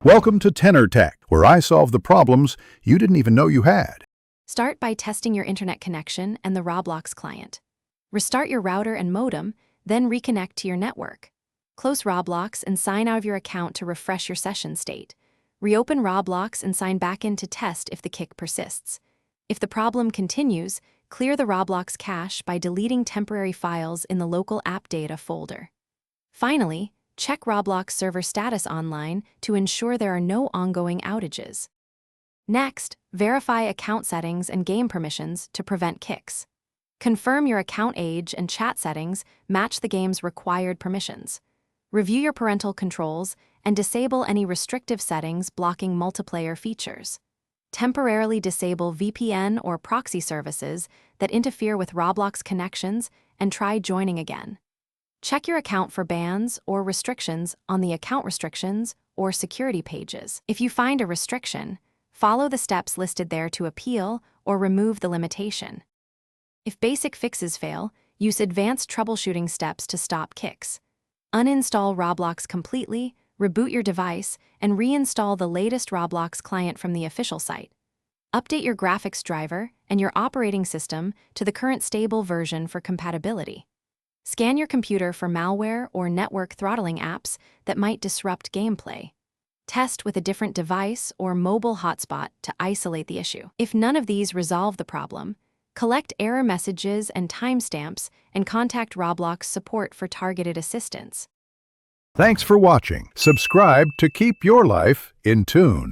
Welcome to Tenor Tech, where I solve the problems you didn't even know you had. Start by testing your internet connection and the Roblox client. Restart your router and modem, then reconnect to your network. Close Roblox and sign out of your account to refresh your session state. Reopen Roblox and sign back in to test if the kick persists. If the problem continues, clear the Roblox cache by deleting temporary files in the local app data folder. Finally, check Roblox server status online to ensure there are no ongoing outages. Next, verify account settings and game permissions to prevent kicks. Confirm your account age and chat settings match the game's required permissions. Review your parental controls and disable any restrictive settings blocking multiplayer features. Temporarily disable VPN or proxy services that interfere with Roblox connections and try joining again. Check your account for bans or restrictions on the account restrictions or security pages. If you find a restriction, follow the steps listed there to appeal or remove the limitation. If basic fixes fail, use advanced troubleshooting steps to stop kicks. Uninstall Roblox completely, reboot your device, and reinstall the latest Roblox client from the official site. Update your graphics driver and your operating system to the current stable version for compatibility. Scan your computer for malware or network throttling apps that might disrupt gameplay. Test with a different device or mobile hotspot to isolate the issue. If none of these resolve the problem, collect error messages and timestamps and contact Roblox support for targeted assistance. Thanks for watching. Subscribe to keep your life in tune.